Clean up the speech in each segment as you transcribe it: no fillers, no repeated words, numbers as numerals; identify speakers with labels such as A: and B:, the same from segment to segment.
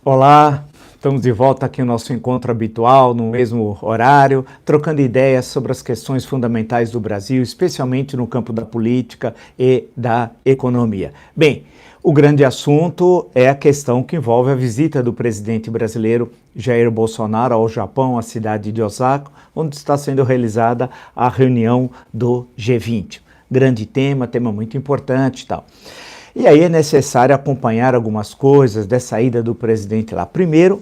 A: Olá, estamos de volta aqui no nosso encontro habitual, no mesmo horário, trocando ideias sobre as questões fundamentais do Brasil, especialmente no campo da política e da economia. Bem, o grande assunto é a questão que envolve a visita do presidente brasileiro Jair Bolsonaro ao Japão, à cidade de Osaka, onde está sendo realizada a reunião do G20. Grande tema muito importante e tal. E aí é necessário acompanhar algumas coisas dessa ida do presidente lá. Primeiro,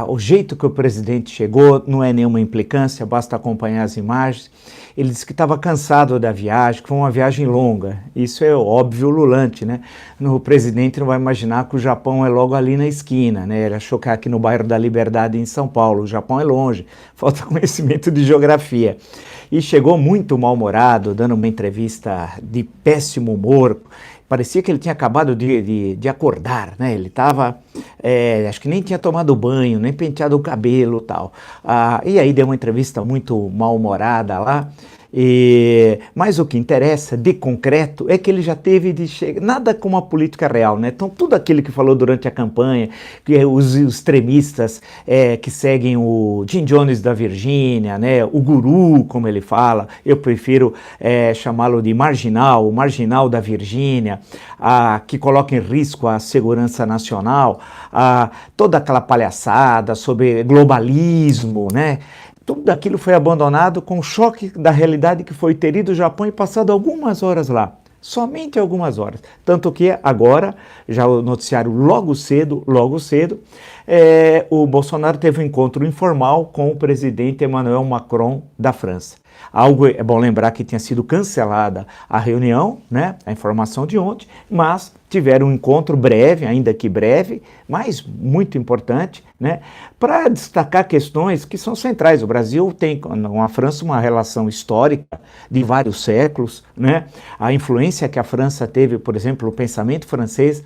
A: o jeito que o presidente chegou não é nenhuma implicância, basta acompanhar as imagens. Ele disse que estava cansado da viagem, que foi uma viagem longa. Isso é óbvio, ululante, né? O presidente não vai imaginar que o Japão é logo ali na esquina, né? Ele achou que aqui no bairro da Liberdade, em São Paulo. O Japão é longe, falta conhecimento de geografia. E chegou muito mal-humorado, dando uma entrevista de péssimo humor. Parecia que ele tinha acabado de acordar, né? Ele estava, acho que nem tinha tomado banho, nem penteado o cabelo e tal. E aí deu uma entrevista muito mal-humorada lá. Mas o que interessa de concreto é que ele já teve de chegar, nada como a política real, né? Então tudo aquilo que falou durante a campanha, que os extremistas que seguem o Jim Jones da Virgínia, né? O guru, como ele fala, eu prefiro chamá-lo de marginal, o marginal da Virgínia, que coloca em risco a segurança nacional, toda aquela palhaçada sobre globalismo, né? Tudo aquilo foi abandonado com o choque da realidade que foi ter ido ao Japão e passado algumas horas lá. Somente algumas horas. Tanto que agora, já o noticiário logo cedo, o Bolsonaro teve um encontro informal com o presidente Emmanuel Macron da França. Algo, é bom lembrar que tinha sido cancelada a reunião, né, a informação de ontem, mas tiveram um encontro breve, ainda que breve, mas muito importante, né, para destacar questões que são centrais. O Brasil tem com a França uma relação histórica de vários séculos, né, a influência que a França teve, por exemplo, o pensamento francês,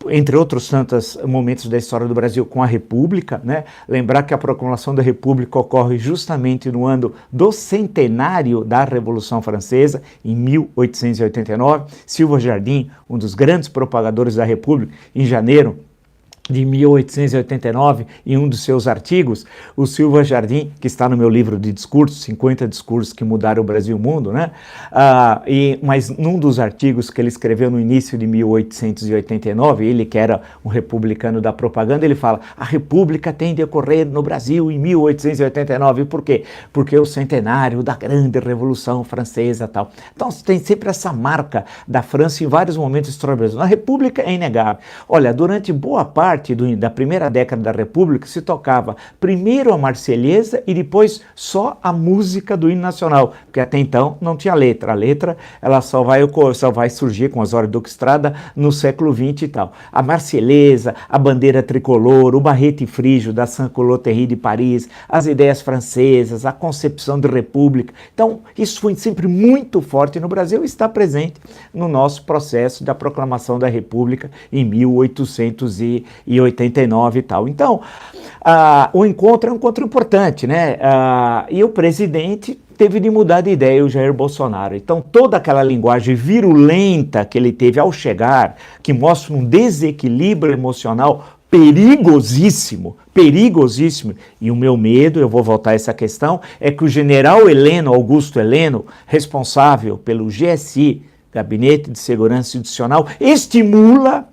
A: entre outros tantos momentos da história do Brasil com a República, né, lembrar que a proclamação da República ocorre justamente no ano do centenário da Revolução Francesa, em 1889, Silva Jardim, um dos grandes propagadores da República, em janeiro de 1889, em um dos seus artigos, o Silva Jardim, que está no meu livro de discursos, 50 discursos que mudaram o Brasil e o mundo, né? Mas num dos artigos que ele escreveu no início de 1889, ele que era um republicano da propaganda, ele fala: a República tem de ocorrer no Brasil em 1889. Por quê? Porque é o centenário da grande Revolução Francesa e tal. Então tem sempre essa marca da França em vários momentos históricos. A República é inegável. Olha, durante boa parte da primeira década da República se tocava primeiro a Marselhesa e depois só a música do hino nacional, porque até então não tinha letra. A letra ela só vai surgir com Osório Duque Estrada no século XX e tal. A Marselhesa, a bandeira tricolor, o barrete frígio da Sans-Culottes de Paris, as ideias francesas, a concepção de república. Então isso foi sempre muito forte no Brasil e está presente no nosso processo da proclamação da República em 1889 e tal. Então, o encontro é um encontro importante, né? E o presidente teve de mudar de ideia, o Jair Bolsonaro. Então, toda aquela linguagem virulenta que ele teve ao chegar, que mostra um desequilíbrio emocional perigosíssimo, e o meu medo, eu vou voltar a essa questão, é que o general Augusto Heleno, responsável pelo GSI, Gabinete de Segurança Institucional, estimula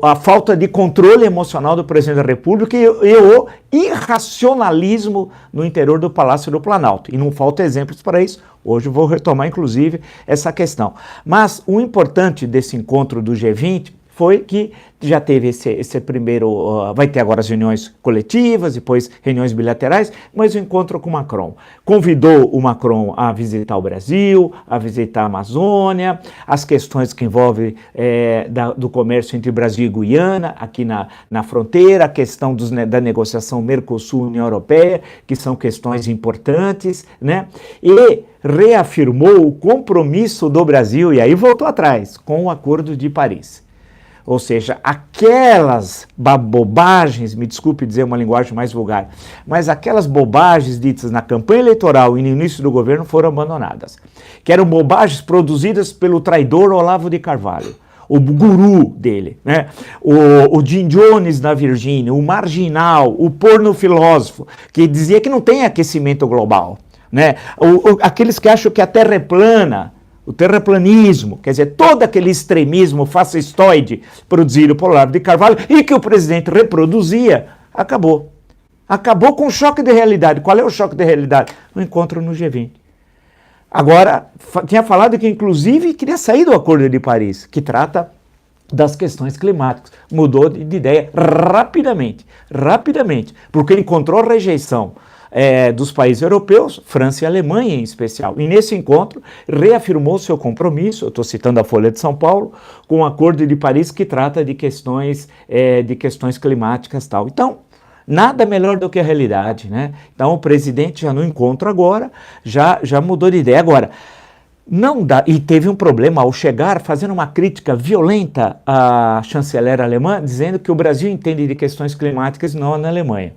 A: a falta de controle emocional do presidente da República e o irracionalismo no interior do Palácio do Planalto. E não faltam exemplos para isso. Hoje eu vou retomar, inclusive, essa questão. Mas o importante desse encontro do G20 foi que já teve esse primeiro, vai ter agora as reuniões coletivas, depois reuniões bilaterais, mas o encontro com o Macron. Convidou o Macron a visitar o Brasil, a visitar a Amazônia, as questões que envolvem do comércio entre Brasil e Guiana, aqui na fronteira, a questão da negociação Mercosul-União Europeia, que são questões importantes, né? E reafirmou o compromisso do Brasil, e aí voltou atrás, com o Acordo de Paris. Ou seja, aquelas bobagens, me desculpe dizer uma linguagem mais vulgar, mas aquelas bobagens ditas na campanha eleitoral e no início do governo foram abandonadas. Que eram bobagens produzidas pelo traidor Olavo de Carvalho. o guru dele, né? O Jim Jones na Virgínia, o marginal, o porno-filósofo, que dizia que não tem aquecimento global, né? Aqueles que acham que a Terra é plana, o terraplanismo, quer dizer, todo aquele extremismo fascistoide produzido por Olavo de Carvalho e que o presidente reproduzia, acabou. Acabou com o choque de realidade. Qual é o choque de realidade? O encontro no G20. Agora, tinha falado que, inclusive, queria sair do Acordo de Paris, que trata das questões climáticas. Mudou de ideia rapidamente, porque encontrou rejeição dos países europeus, França e Alemanha em especial. E nesse encontro, reafirmou seu compromisso, eu estou citando a Folha de São Paulo, com o Acordo de Paris, que trata de questões climáticas e tal. Então, nada melhor do que a realidade, né? Então o presidente já no encontro agora, já mudou de ideia. Agora, não dá, e teve um problema ao chegar, fazendo uma crítica violenta à chanceler alemã, dizendo que o Brasil entende de questões climáticas e não na Alemanha.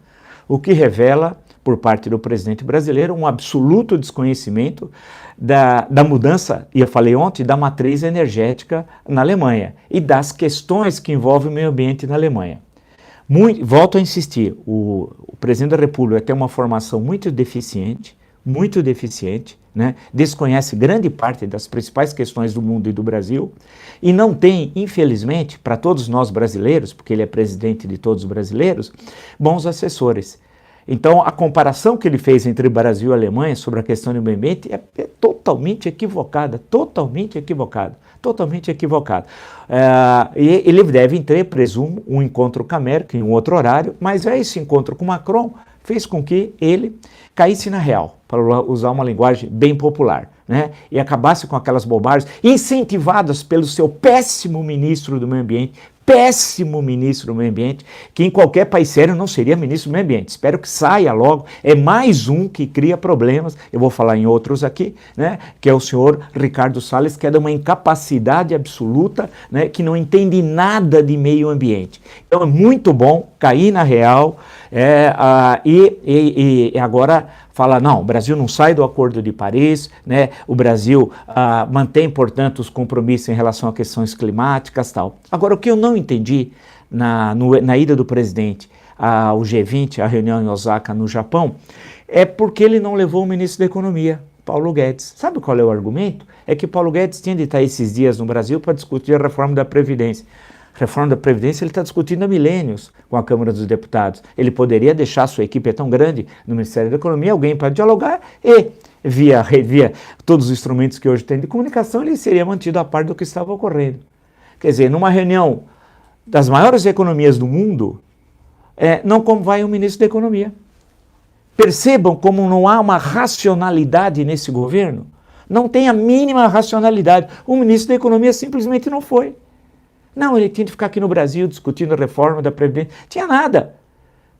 A: O que revela, por parte do presidente brasileiro, um absoluto desconhecimento da mudança, e eu falei ontem, da matriz energética na Alemanha e das questões que envolvem o meio ambiente na Alemanha. Volto a insistir, o presidente da República tem uma formação muito deficiente, né? Desconhece grande parte das principais questões do mundo e do Brasil, e não tem, infelizmente, para todos nós brasileiros, porque ele é presidente de todos os brasileiros, bons assessores. Então, a comparação que ele fez entre Brasil e Alemanha sobre a questão do meio ambiente é totalmente equivocada, e ele deve ter, presumo, um encontro com a Merkel em um outro horário, mas esse encontro com Macron fez com que ele caísse na real, para usar uma linguagem bem popular, né? E acabasse com aquelas bobagens incentivadas pelo seu péssimo ministro do meio ambiente, que em qualquer país sério não seria ministro do meio ambiente. Espero que saia logo. É mais um que cria problemas, eu vou falar em outros aqui, né? Que é o senhor Ricardo Salles, que é de uma incapacidade absoluta, né? Que não entende nada de meio ambiente. Então é muito bom cair na real e agora fala, não, o Brasil não sai do Acordo de Paris, né? O Brasil mantém, portanto, os compromissos em relação a questões climáticas e tal. Agora, o que eu não entendi na ida do presidente ao G20, a reunião em Osaka, no Japão, é porque ele não levou o ministro da Economia, Paulo Guedes. Sabe qual é o argumento? É que Paulo Guedes tinha de estar esses dias no Brasil para discutir a reforma da Previdência. Reforma da Previdência ele está discutindo há milênios com a Câmara dos Deputados. Ele poderia deixar, sua equipe é tão grande no Ministério da Economia, alguém para dialogar e, via todos os instrumentos que hoje tem de comunicação, ele seria mantido a par do que estava ocorrendo. Quer dizer, numa reunião das maiores economias do mundo, não convém o ministro da Economia. Percebam como não há uma racionalidade nesse governo? Não tem a mínima racionalidade. O ministro da Economia simplesmente não foi. Não, ele tinha de ficar aqui no Brasil discutindo a reforma da Previdência. Tinha nada.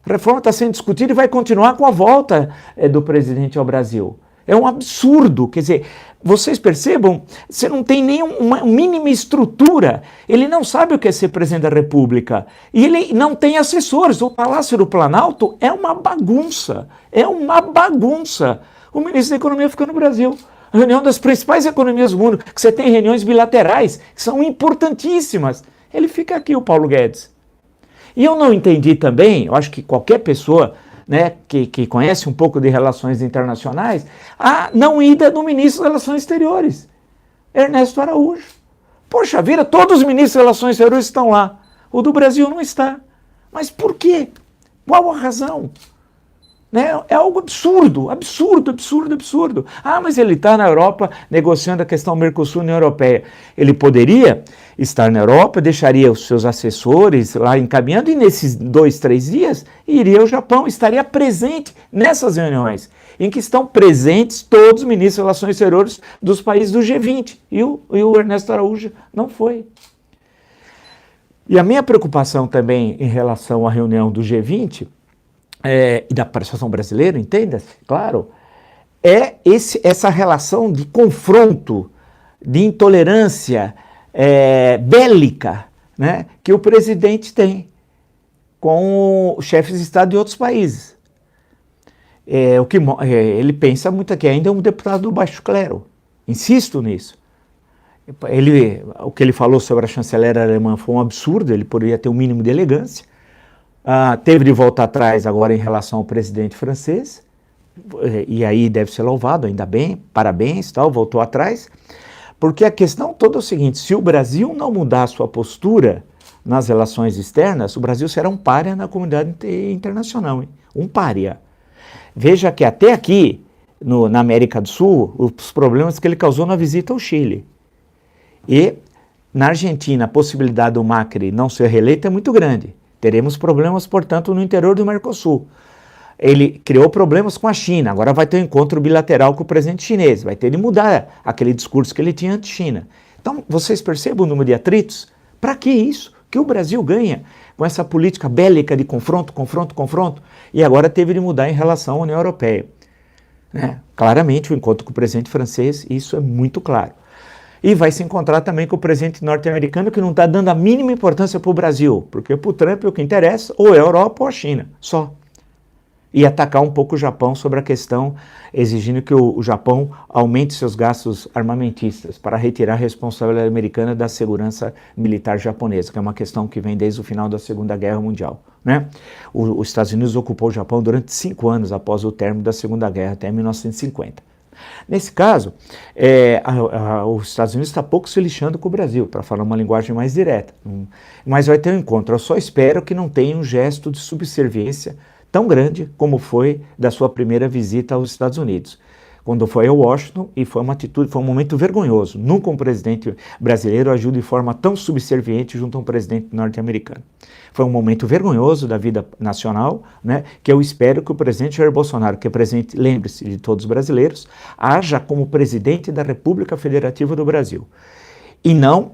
A: A reforma está sendo discutida e vai continuar com a volta do presidente ao Brasil. É um absurdo. Quer dizer, vocês percebam, você não tem nenhuma mínima estrutura. Ele não sabe o que é ser presidente da República. E ele não tem assessores. O Palácio do Planalto é uma bagunça. O ministro da Economia fica no Brasil. A reunião das principais economias do mundo, que você tem reuniões bilaterais, que são importantíssimas. Ele fica aqui, o Paulo Guedes. E eu não entendi também, eu acho que qualquer pessoa, né, que conhece um pouco de relações internacionais, a não ida do ministro das Relações Exteriores, Ernesto Araújo. Poxa vida, todos os ministros das Relações Exteriores estão lá. O do Brasil não está. Mas por quê? Qual a razão? Né? É algo absurdo. Mas ele está na Europa negociando a questão Mercosul-União Europeia. Ele poderia estar na Europa, deixaria os seus assessores lá encaminhando e nesses 2, 3 dias iria ao Japão, estaria presente nessas reuniões, em que estão presentes todos os ministros de Relações Exteriores dos países do G20. E o Ernesto Araújo não foi. E a minha preocupação também em relação à reunião do G20 e da participação brasileira, entenda-se, claro, é essa relação de confronto, de intolerância bélica, né, que o presidente tem com os chefes de Estado de outros países. Ele pensa muito que ainda é um deputado do baixo clero, insisto nisso. O que ele falou sobre a chanceler alemã foi um absurdo, ele poderia ter um mínimo de elegância. Teve de voltar atrás agora em relação ao presidente francês, e aí deve ser louvado, ainda bem, parabéns, tal, voltou atrás, porque a questão toda é o seguinte: se o Brasil não mudar a sua postura nas relações externas, o Brasil será um pária na comunidade internacional, hein? Um pária. Veja que até aqui, na América do Sul, os problemas que ele causou na visita ao Chile. E na Argentina, a possibilidade do Macri não ser reeleito é muito grande. Teremos problemas, portanto, no interior do Mercosul. Ele criou problemas com a China, agora vai ter um encontro bilateral com o presidente chinês, vai ter de mudar aquele discurso que ele tinha anti-China. Então, vocês percebem o número de atritos? Para que isso? Que o Brasil ganha com essa política bélica de confronto, e agora teve de mudar em relação à União Europeia. Claramente, o encontro com o presidente francês, isso é muito claro. E vai se encontrar também com o presidente norte-americano, que não está dando a mínima importância para o Brasil, porque para o Trump o que interessa ou é a Europa ou a China, só. E atacar um pouco o Japão sobre a questão, exigindo que o Japão aumente seus gastos armamentistas para retirar a responsabilidade americana da segurança militar japonesa, que é uma questão que vem desde o final da Segunda Guerra Mundial. Os Estados Unidos ocupou o Japão durante 5 anos após o término da Segunda Guerra, até 1950. Nesse caso, os Estados Unidos está pouco se lixando com o Brasil, para falar uma linguagem mais direta. Mas vai ter um encontro. Eu só espero que não tenha um gesto de subserviência tão grande como foi da sua primeira visita aos Estados Unidos, quando foi a Washington, e foi um momento vergonhoso. Nunca um presidente brasileiro agiu de forma tão subserviente junto a um presidente norte-americano. Foi um momento vergonhoso da vida nacional, que eu espero que o presidente Jair Bolsonaro, que é presidente, lembre-se, de todos os brasileiros, haja como presidente da República Federativa do Brasil. E não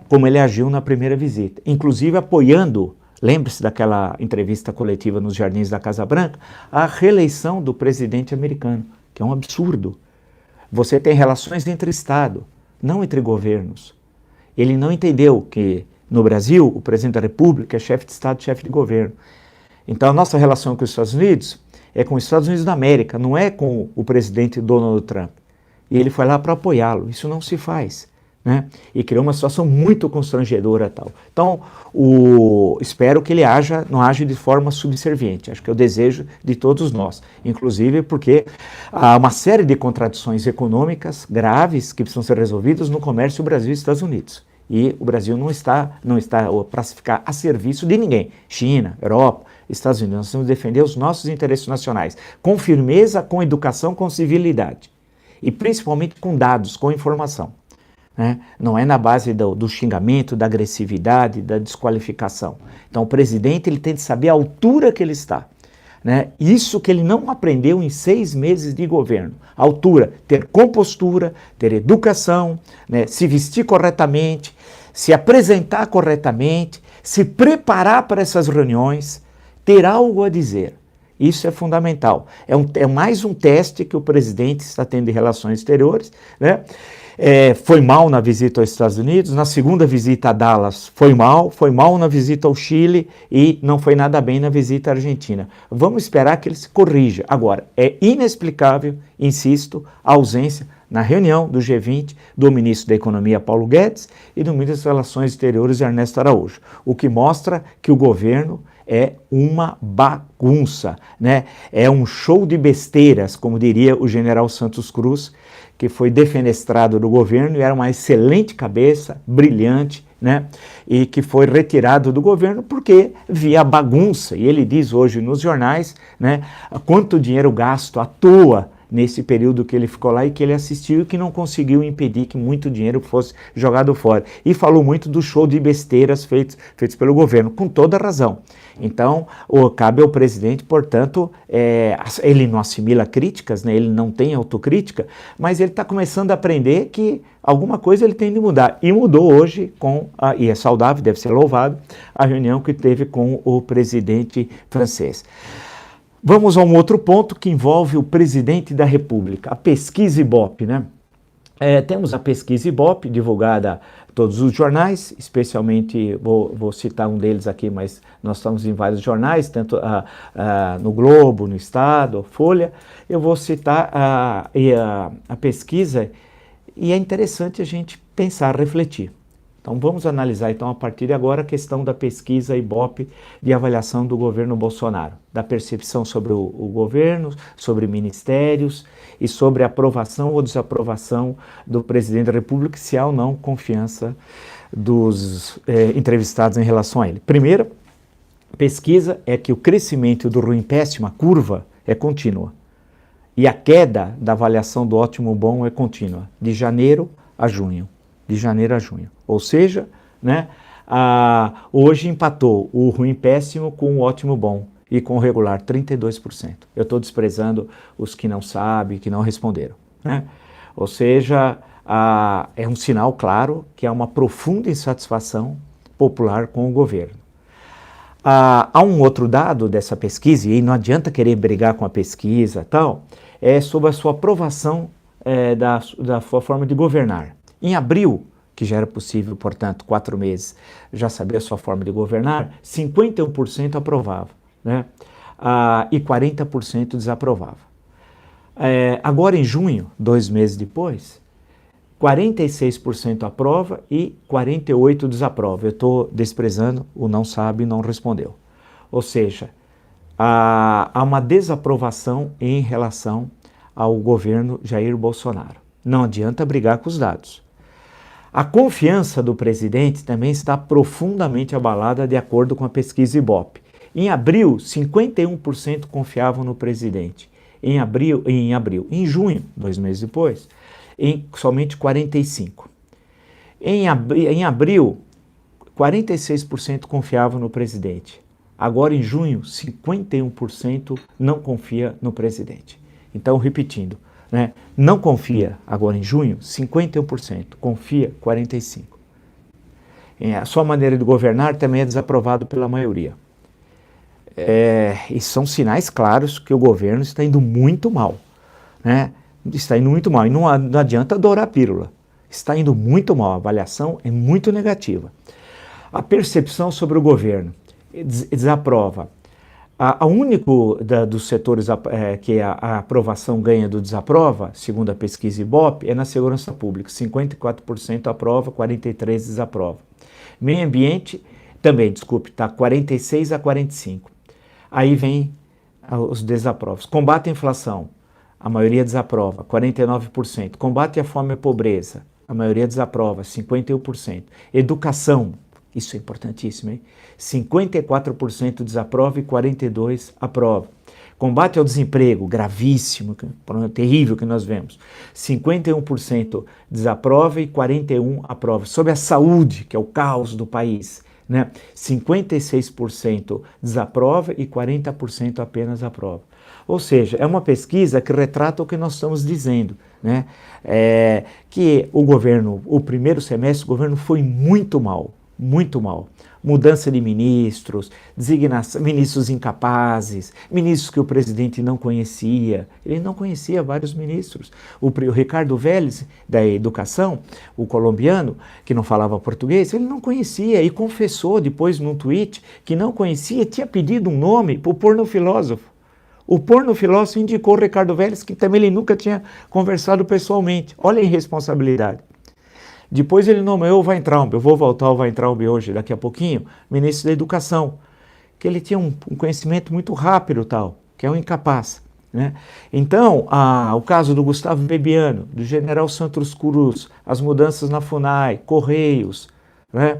A: como ele agiu na primeira visita, inclusive apoiando, lembre-se daquela entrevista coletiva nos Jardins da Casa Branca, a reeleição do presidente americano, que é um absurdo. Você tem relações entre Estado, não entre governos. Ele não entendeu que no Brasil o presidente da República é chefe de Estado, chefe de governo. Então a nossa relação com os Estados Unidos é com os Estados Unidos da América, não é com o presidente Donald Trump. E ele foi lá para apoiá-lo. Isso não se faz. E criou uma situação muito constrangedora tal. Então, espero que ele não age de forma subserviente. Acho que é o desejo de todos nós, inclusive porque há uma série de contradições econômicas graves que precisam ser resolvidas no comércio Brasil e Estados Unidos. E o Brasil não está para ficar a serviço de ninguém. China, Europa, Estados Unidos. Nós temos que defender os nossos interesses nacionais com firmeza, com educação, com civilidade. E principalmente com dados, com informação. Não é na base do xingamento, da agressividade, da desqualificação. Então o presidente ele tem de saber a altura que ele está. Isso que ele não aprendeu em 6 meses de governo. A altura, ter compostura, ter educação, se vestir corretamente, se apresentar corretamente, se preparar para essas reuniões, ter algo a dizer. Isso é fundamental. É mais um teste que o presidente está tendo de relações exteriores, foi mal na visita aos Estados Unidos, na segunda visita a Dallas foi mal na visita ao Chile e não foi nada bem na visita à Argentina. Vamos esperar que ele se corrija. Agora, é inexplicável, insisto, a ausência na reunião do G20 do ministro da Economia Paulo Guedes e do ministro das Relações Exteriores Ernesto Araújo, o que mostra que o governo é uma bagunça, é um show de besteiras, como diria o general Santos Cruz, que foi defenestrado do governo e era uma excelente cabeça, brilhante, e que foi retirado do governo porque via a bagunça. E ele diz hoje nos jornais quanto dinheiro gasto à toa nesse período que ele ficou lá e que ele assistiu e que não conseguiu impedir que muito dinheiro fosse jogado fora. E falou muito do show de besteiras feitos pelo governo, com toda razão. Então, cabe ao presidente, portanto, ele não assimila críticas, ele não tem autocrítica, mas ele está começando a aprender que alguma coisa ele tem de mudar. E mudou hoje, e é saudável, deve ser louvado, a reunião que teve com o presidente francês. Vamos a um outro ponto que envolve o presidente da República, a pesquisa Ibope, temos a pesquisa Ibope, divulgada em todos os jornais, especialmente, vou citar um deles aqui, mas nós estamos em vários jornais, tanto no Globo, no Estado, Folha. Eu vou citar a pesquisa E é interessante a gente pensar, refletir. Então vamos analisar então a partir de agora a questão da pesquisa Ibope de avaliação do governo Bolsonaro, da percepção sobre o governo, sobre ministérios e sobre a aprovação ou desaprovação do presidente da República, se há ou não confiança dos entrevistados em relação a ele. Primeira pesquisa é que o crescimento do ruim péssimo, a curva, é contínua. E a queda da avaliação do ótimo bom é contínua, de janeiro a junho. De janeiro a junho. Ou seja, né, hoje empatou o ruim péssimo com o ótimo bom e com o regular 32%. Eu estou desprezando os que não sabem, que não responderam. Né? Ou seja, é um sinal claro que há uma profunda insatisfação popular com o governo. Há um outro dado dessa pesquisa, e não adianta querer brigar com a pesquisa e tal, é sobre a sua aprovação da sua forma de governar. Em abril, que já era possível, portanto, 4 meses, já saber a sua forma de governar, 51% aprovava, né? E 40% desaprovava. Agora em junho, 2 meses depois, 46% aprova e 48% desaprova. Eu estou desprezando o não sabe e não respondeu. Ou seja, há uma desaprovação em relação ao governo Jair Bolsonaro. Não adianta brigar com os dados. A confiança do presidente também está profundamente abalada de acordo com a pesquisa Ibope. Em abril, 51% confiavam no presidente. Em junho, 2 meses depois, somente 45%. Em abril, 46% confiavam no presidente. Agora, em junho, 51% não confia no presidente. Então, repetindo, né? Não confia agora em junho, 51%, confia 45%. A sua maneira de governar também é desaprovado pela maioria. E são sinais claros que o governo está indo muito mal. Né? Está indo muito mal. E não adianta adorar a pílula. Está indo muito mal. A avaliação é muito negativa. A percepção sobre o governo desaprova. O único dos setores que a aprovação ganha do desaprova, segundo a pesquisa Ibope, é na segurança pública. 54% aprova, 43% desaprova. Meio ambiente, também, desculpe, está 46% a 45%. Aí vem os desaprovos. Combate à inflação, a maioria desaprova, 49%. Combate à fome e à pobreza, a maioria desaprova, 51%. Educação, isso é importantíssimo, hein? 54% desaprova e 42% aprova. Combate ao desemprego, gravíssimo, terrível que nós vemos. 51% desaprova e 41% aprova. Sobre a saúde, que é o caos do país, né? 56% desaprova e 40% apenas aprova. Ou seja, é uma pesquisa que retrata o que nós estamos dizendo, né? Que o primeiro semestre, o governo foi muito mal. Muito mal. Mudança de ministros, designação, ministros incapazes, ministros que o presidente não conhecia. Ele não conhecia vários ministros. O Ricardo Vélez, da Educação, o colombiano, que não falava português, ele não conhecia e confessou depois num tweet que não conhecia, tinha pedido um nome para o pornofilósofo. O pornofilósofo indicou o Ricardo Vélez, que também ele nunca tinha conversado pessoalmente. Olha a irresponsabilidade. Depois ele nomeou o Weintraub, eu vou voltar ao Weintraub hoje, daqui a pouquinho, ministro da Educação, que ele tinha um conhecimento muito rápido tal, que é um incapaz. Né? Então, o caso do Gustavo Bebiano, do general Santos Cruz, as mudanças na FUNAI, Correios, né?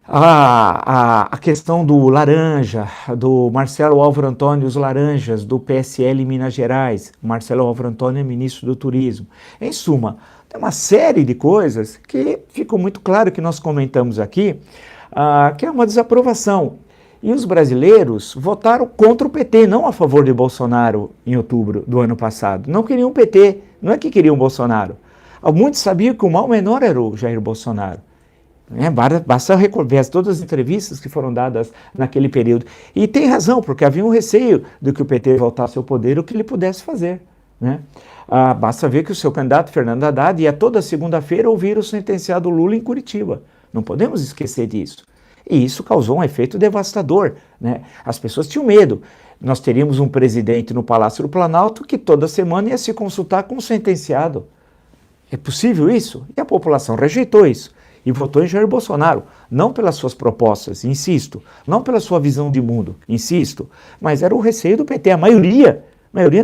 A: A questão do Laranja, do Marcelo Álvaro Antônio, os Laranjas, do PSL em Minas Gerais, Marcelo Álvaro Antônio é ministro do Turismo. Em suma, tem uma série de coisas que ficou muito claro que nós comentamos aqui, que é uma desaprovação. E os brasileiros votaram contra o PT, não a favor de Bolsonaro em outubro do ano passado. Não queriam o PT, não é que queriam o Bolsonaro. Muitos sabiam que o mal menor era o Jair Bolsonaro. Basta ver todas as entrevistas que foram dadas naquele período. E tem razão, porque havia um receio de que o PT voltasse ao poder, o que ele pudesse fazer. Né? Basta ver que o seu candidato Fernando Haddad ia toda segunda-feira ouvir o sentenciado Lula em Curitiba. Não podemos esquecer disso. E isso causou um efeito devastador. Né? As pessoas tinham medo. Nós teríamos um presidente no Palácio do Planalto que toda semana ia se consultar com um sentenciado. É possível isso? E a população rejeitou isso e votou em Jair Bolsonaro, não pelas suas propostas, insisto, não pela sua visão de mundo, insisto, mas era o receio do PT. A maioria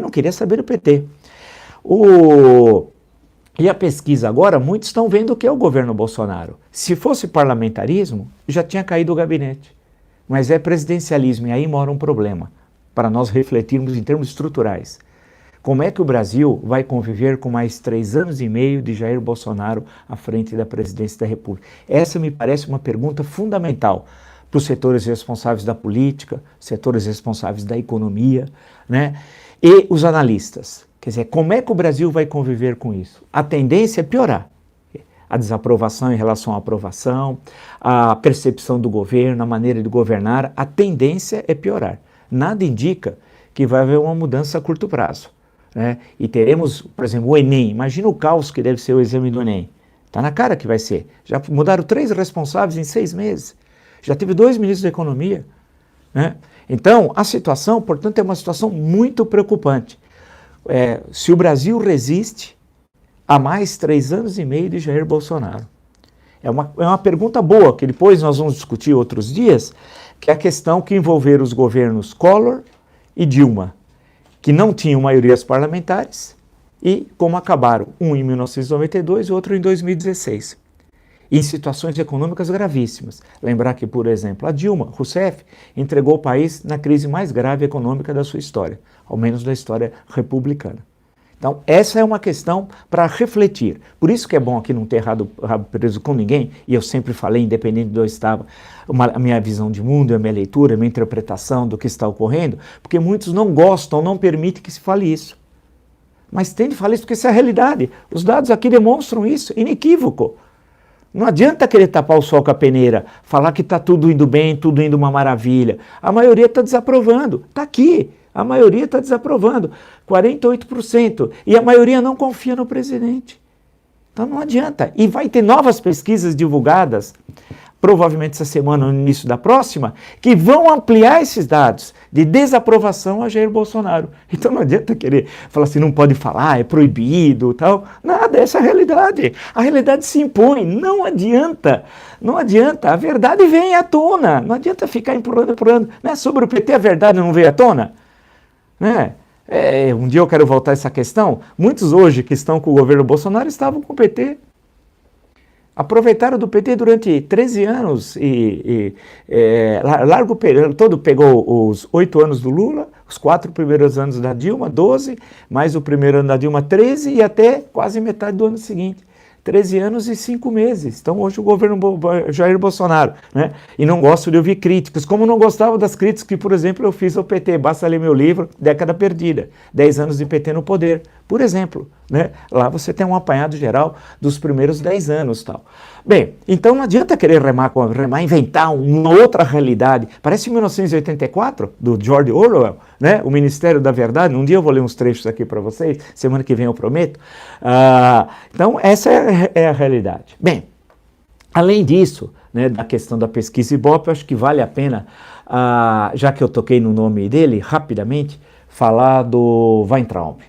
A: não queria saber do PT. E a pesquisa agora, muitos estão vendo o que é o governo Bolsonaro. Se fosse parlamentarismo, já tinha caído o gabinete. Mas é presidencialismo e aí mora um problema para nós refletirmos em termos estruturais. Como é que o Brasil vai conviver com mais 3 anos e meio de Jair Bolsonaro à frente da presidência da República? Essa me parece uma pergunta fundamental para os setores responsáveis da política, setores responsáveis da economia, né? E os analistas. Quer dizer, como é que o Brasil vai conviver com isso? A tendência é piorar. A desaprovação em relação à aprovação, a percepção do governo, a maneira de governar, a tendência é piorar. Nada indica que vai haver uma mudança a curto prazo. Né? E teremos, por exemplo, o Enem. Imagina o caos que deve ser o exame do Enem. Está na cara que vai ser. Já mudaram 3 responsáveis em 6 meses. Já teve 2 ministros da Economia. Né? Então, a situação, portanto, é uma situação muito preocupante. Se o Brasil resiste a mais 3 anos e meio de Jair Bolsonaro. É uma pergunta boa, que depois nós vamos discutir outros dias, que é a questão que envolver os governos Collor e Dilma, que não tinham maiorias parlamentares e como acabaram, um em 1992 e outro em 2016. Em situações econômicas gravíssimas. Lembrar que, por exemplo, a Dilma Rousseff entregou o país na crise mais grave econômica da sua história, ao menos da história republicana. Então, essa é uma questão para refletir. Por isso que é bom aqui não ter rabo preso com ninguém, e eu sempre falei, independente de onde eu estava, a minha visão de mundo, a minha leitura, a minha interpretação do que está ocorrendo, porque muitos não gostam, não permitem que se fale isso. Mas tem de falar isso porque isso é a realidade. Os dados aqui demonstram isso, inequívoco. Não adianta querer tapar o sol com a peneira, falar que está tudo indo bem, tudo indo uma maravilha. A maioria está desaprovando. Está aqui. A maioria está desaprovando. 48%. E a maioria não confia no presidente. Então não adianta. E vai ter novas pesquisas divulgadas, provavelmente essa semana ou no início da próxima, que vão ampliar esses dados de desaprovação a Jair Bolsonaro. Então não adianta querer falar assim, não pode falar, é proibido, tal. Nada, essa é a realidade. A realidade se impõe, não adianta. Não adianta, a verdade vem à tona. Não adianta ficar empurrando. Né? Sobre o PT, a verdade não veio à tona? Né? Um dia eu quero voltar a essa questão. Muitos hoje que estão com o governo Bolsonaro estavam com o PT. Aproveitaram do PT durante 13 anos largo período todo, pegou os 8 anos do Lula, os 4 primeiros anos da Dilma, 12, mais o primeiro ano da Dilma, 13 e até quase metade do ano seguinte. 13 anos e 5 meses. Então hoje o governo Jair Bolsonaro, né? E não gosto de ouvir críticas, como não gostava das críticas que, por exemplo, eu fiz ao PT. Basta ler meu livro, Década Perdida, 10 anos de PT no poder, por exemplo, né? Lá você tem um apanhado geral dos primeiros 10 anos, tal. Bem, então não adianta querer remar, inventar uma outra realidade. Parece 1984, do George Orwell, né? O Ministério da Verdade. Um dia eu vou ler uns trechos aqui para vocês, semana que vem eu prometo. Então essa é a realidade. Bem, além disso, né, da questão da pesquisa Ibope, eu acho que vale a pena, já que eu toquei no nome dele, rapidamente, falar do Weintraub.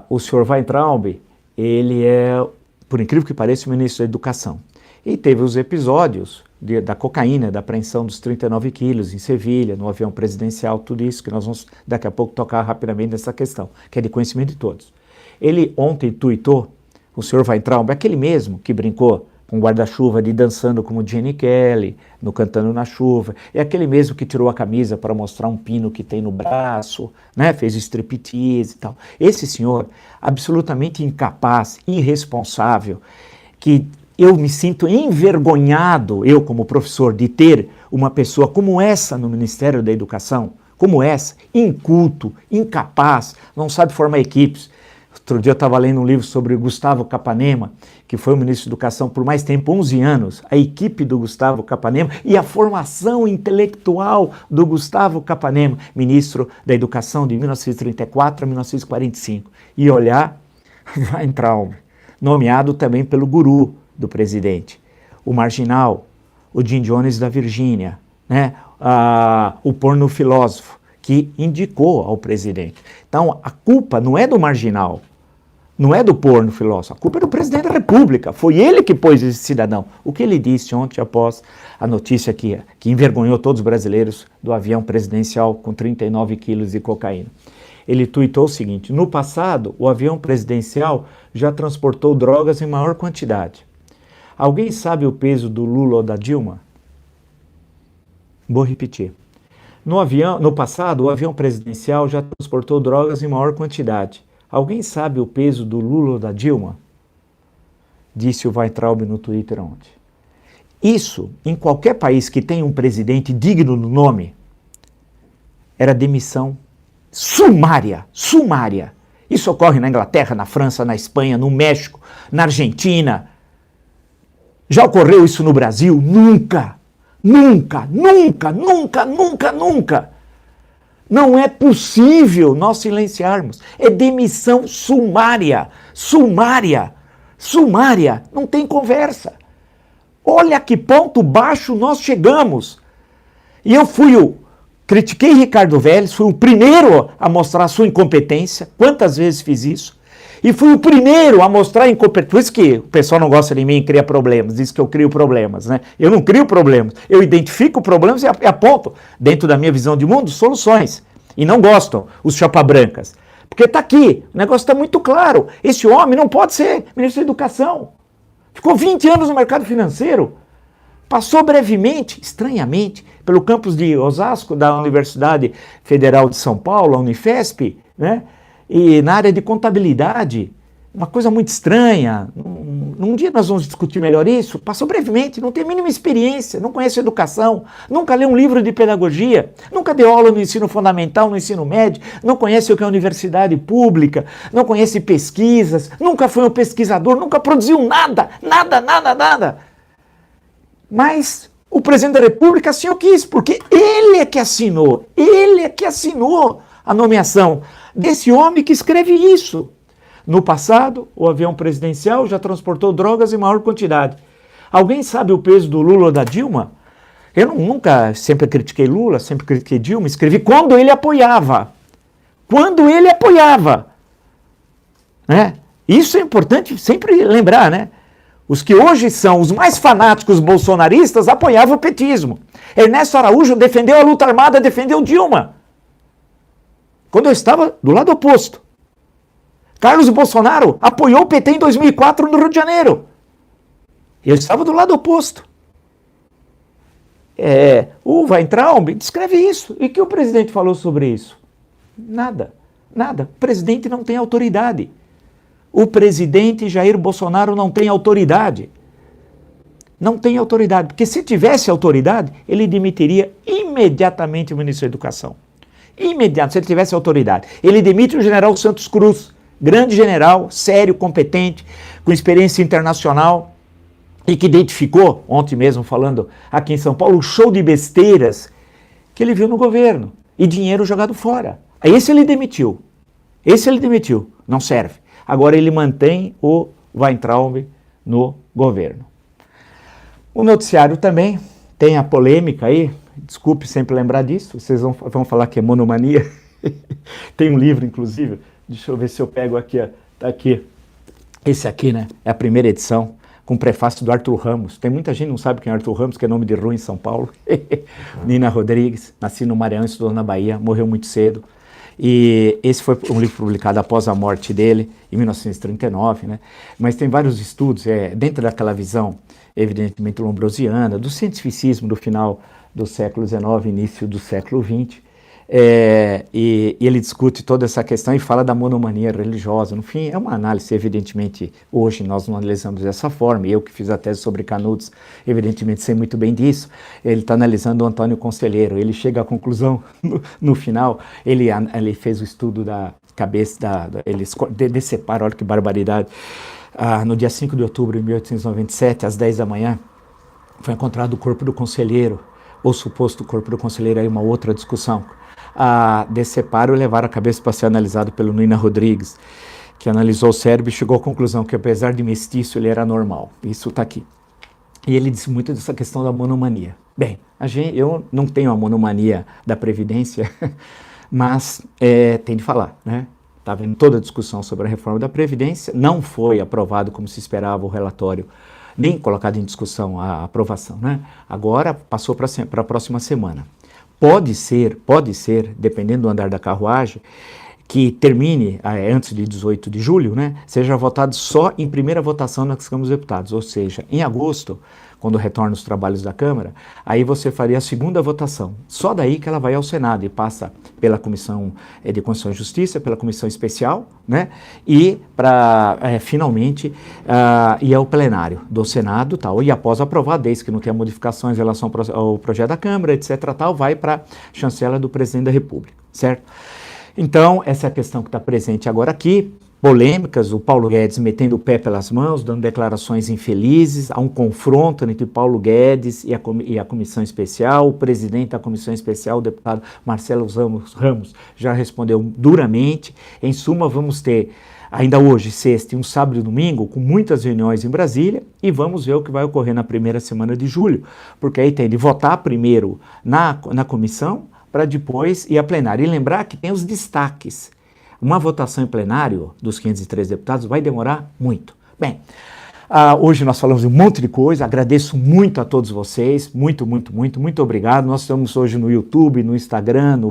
A: O senhor Weintraub, ele é, por incrível que pareça, o ministro da Educação. E teve os episódios da cocaína, da apreensão dos 39 quilos em Sevilha, no avião presidencial, tudo isso que nós vamos daqui a pouco tocar rapidamente nessa questão, que é de conhecimento de todos. Ele ontem tuitou, o senhor Weintraub, aquele mesmo que brincou com guarda-chuva de dançando como Gene Kelly, no Cantando na Chuva, é aquele mesmo que tirou a camisa para mostrar um pino que tem no braço, né? Fez striptease e tal. Esse senhor, absolutamente incapaz, irresponsável, que eu me sinto envergonhado, eu como professor, de ter uma pessoa como essa no Ministério da Educação, como essa, inculto, incapaz, não sabe formar equipes. Outro dia eu estava lendo um livro sobre o Gustavo Capanema, que foi o ministro da Educação por mais tempo, 11 anos, a equipe do Gustavo Capanema e a formação intelectual do Gustavo Capanema, ministro da Educação de 1934 a 1945. E olhar, Weintraub, nomeado também pelo guru do presidente, o marginal, o Jim Jones da Virgínia, né? O porno filósofo, que indicou ao presidente. Então, a culpa não é do marginal, Não é do porno filósofo, a culpa é do presidente da República. Foi ele que pôs esse cidadão. O que ele disse ontem após a notícia que envergonhou todos os brasileiros do avião presidencial com 39 quilos de cocaína. Ele tuitou o seguinte: no passado, o avião presidencial já transportou drogas em maior quantidade. Alguém sabe o peso do Lula ou da Dilma? Vou repetir. No passado, o avião presidencial já transportou drogas em maior quantidade. Alguém sabe o peso do Lula ou da Dilma? Disse o Weintraub no Twitter ontem. Isso, em qualquer país que tenha um presidente digno do nome, era demissão sumária, sumária. Isso ocorre na Inglaterra, na França, na Espanha, no México, na Argentina. Já ocorreu isso no Brasil? Nunca, nunca, nunca, nunca, nunca, nunca. Não é possível nós silenciarmos. É demissão sumária, sumária, sumária. Não tem conversa. Olha a que ponto baixo nós chegamos. E eu critiquei Ricardo Vélez, fui o primeiro a mostrar a sua incompetência. Quantas vezes fiz isso? E fui o primeiro a mostrar a incompetência. Por isso que o pessoal não gosta de mim e cria problemas. Diz que eu crio problemas, né? Eu não crio problemas. Eu identifico problemas e aponto, dentro da minha visão de mundo, soluções. E não gostam os chapa-brancas. Porque está aqui, o negócio está muito claro. Esse homem não pode ser ministro da Educação. Ficou 20 anos no mercado financeiro. Passou brevemente, estranhamente, pelo campus de Osasco, da Universidade Federal de São Paulo, a Unifesp, né? E na área de contabilidade, uma coisa muito estranha. Num dia nós vamos discutir melhor isso. Passou brevemente, não tem a mínima experiência, não conhece educação, nunca leu um livro de pedagogia, nunca deu aula no ensino fundamental, no ensino médio, não conhece o que é universidade pública, não conhece pesquisas, nunca foi um pesquisador, nunca produziu nada, nada, nada, nada. Mas o presidente da República assim o quis, porque ele é que assinou a nomeação desse homem que escreve isso. No passado, o avião presidencial já transportou drogas em maior quantidade. Alguém sabe o peso do Lula ou da Dilma? Eu nunca, sempre critiquei Lula, sempre critiquei Dilma, escrevi quando ele apoiava. Quando ele apoiava. Né? Isso é importante sempre lembrar, né? Os que hoje são os mais fanáticos bolsonaristas apoiavam o petismo. Ernesto Araújo defendeu a luta armada, defendeu Dilma. Quando eu estava do lado oposto. Carlos Bolsonaro apoiou o PT em 2004 no Rio de Janeiro. Eu estava do lado oposto. O Weintraub descreve isso. E o que o presidente falou sobre isso? Nada, nada. O presidente não tem autoridade. O presidente Jair Bolsonaro não tem autoridade. Não tem autoridade. Porque se tivesse autoridade, ele demitiria imediatamente o ministro da Educação. Imediato, se ele tivesse autoridade. Ele demite o general Santos Cruz. Grande general, sério, competente, com experiência internacional e que identificou, ontem mesmo falando aqui em São Paulo, o show de besteiras que ele viu no governo e dinheiro jogado fora. Esse ele demitiu, não serve. Agora ele mantém o Weintraub no governo. O noticiário também tem a polêmica aí, desculpe sempre lembrar disso, vocês vão falar que é monomania, tem um livro inclusive. Deixa eu ver se eu pego aqui, ó. Tá aqui. Esse aqui, né? É a primeira edição, com prefácio do Arthur Ramos. Tem muita gente que não sabe quem é Arthur Ramos, que é nome de rua em São Paulo. Nina Rodrigues, nasci no Maranhão, estudou na Bahia, morreu muito cedo. E esse foi um livro publicado após a morte dele, em 1939, né? Mas tem vários estudos, dentro daquela visão, evidentemente, lombrosiana, do cientificismo do final do século XIX, início do século XX. E ele discute toda essa questão e fala da monomania religiosa. No fim, é uma análise, evidentemente, hoje nós não analisamos dessa forma. Eu que fiz a tese sobre Canudos, evidentemente sei muito bem disso. Ele está analisando o Antônio Conselheiro. Ele chega à conclusão, no final, ele fez o estudo da cabeça, ele decepara, olha que barbaridade. No dia 5 de outubro de 1897, às 10 da manhã, foi encontrado o corpo do conselheiro, ou suposto corpo do conselheiro, aí uma outra discussão. Decepar e levar a cabeça para ser analisado pelo Nina Rodrigues, que analisou o cérebro e chegou à conclusão que, apesar de mestiço, ele era normal. Isso está aqui. E ele disse muito dessa questão da monomania. Bem, eu não tenho a monomania da Previdência, mas tem de falar, né? está havendo toda a discussão sobre a reforma da Previdência, não foi aprovado como se esperava o relatório, nem colocado em discussão a aprovação, né? Agora passou para a próxima semana. Pode ser, dependendo do andar da carruagem, que termine antes de 18 de julho, né, seja votado só em primeira votação na Câmara dos Deputados, ou seja, em agosto, quando retorna os trabalhos da Câmara, aí você faria a segunda votação. Só daí que ela vai ao Senado e passa pela Comissão de Constituição e Justiça, pela Comissão Especial, né, e para, finalmente, ir ao plenário do Senado, tal, e após aprovar, desde que não tenha modificações em relação ao projeto da Câmara, etc., tal, vai para a chancela do Presidente da República, certo? Então, essa é a questão que está presente agora aqui. Polêmicas, o Paulo Guedes metendo o pé pelas mãos, dando declarações infelizes, há um confronto entre Paulo Guedes e a Comissão Especial. O presidente da Comissão Especial, o deputado Marcelo Ramos, já respondeu duramente. Em suma, vamos ter ainda hoje, sexta e um sábado e domingo, com muitas reuniões em Brasília, e vamos ver o que vai ocorrer na primeira semana de julho, porque aí tem de votar primeiro na comissão, para depois ir a plenário. E lembrar que tem os destaques. Uma votação em plenário dos 503 deputados vai demorar muito. Bem, hoje nós falamos de um monte de coisa, agradeço muito a todos vocês, muito obrigado. Nós estamos hoje no YouTube, no Instagram, no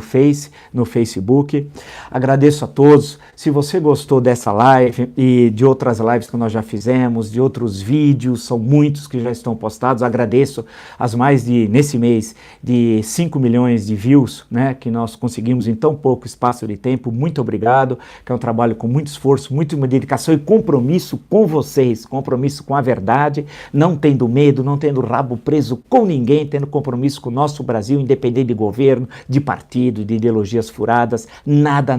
A: Facebook. Agradeço a todos. Se você gostou dessa live e de outras lives que nós já fizemos, de outros vídeos, são muitos que já estão postados, agradeço as mais de, nesse mês, de 5 milhões de views, né, que nós conseguimos em tão pouco espaço de tempo. Muito obrigado, que é um trabalho com muito esforço, muita dedicação e compromisso com vocês, compromisso com a verdade, não tendo medo, não tendo rabo preso com ninguém, tendo compromisso com o nosso Brasil, independente de governo, de partido, de ideologias furadas, nada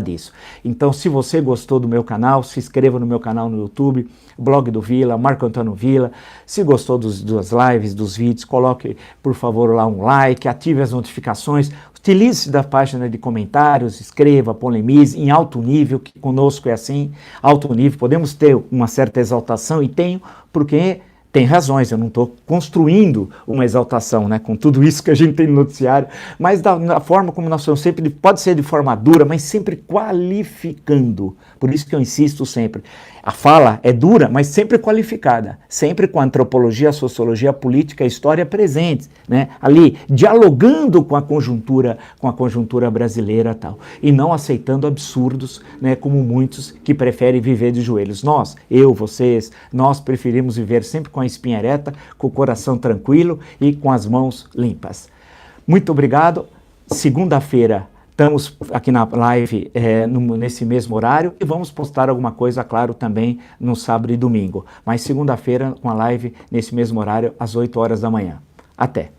A: disso. Então, se você gostou do meu canal, se inscreva no meu canal no YouTube, Blog do Vila, Marco Antônio Vila. Se gostou das lives, dos vídeos, coloque, por favor, lá um like, ative as notificações, utilize da página de comentários, escreva, polemize em alto nível, que conosco é assim, alto nível, podemos ter uma certa exaltação, e tenho, porque tem razões, eu não estou construindo uma exaltação, né, com tudo isso que a gente tem no noticiário, mas da forma como nós somos sempre, pode ser de forma dura, mas sempre qualificando. Por isso que eu insisto sempre, a fala é dura, mas sempre qualificada, sempre com a antropologia, a sociologia, a política, a história presentes, né, ali, dialogando com a conjuntura brasileira tal, e não aceitando absurdos, né, como muitos que preferem viver de joelhos. Nós, eu, vocês, nós preferimos viver sempre com a espinha ereta, com o coração tranquilo e com as mãos limpas. Muito obrigado. Segunda-feira estamos aqui na live nesse mesmo horário e vamos postar alguma coisa, claro, também no sábado e domingo. Mas segunda-feira com a live nesse mesmo horário, às 8 horas da manhã. Até!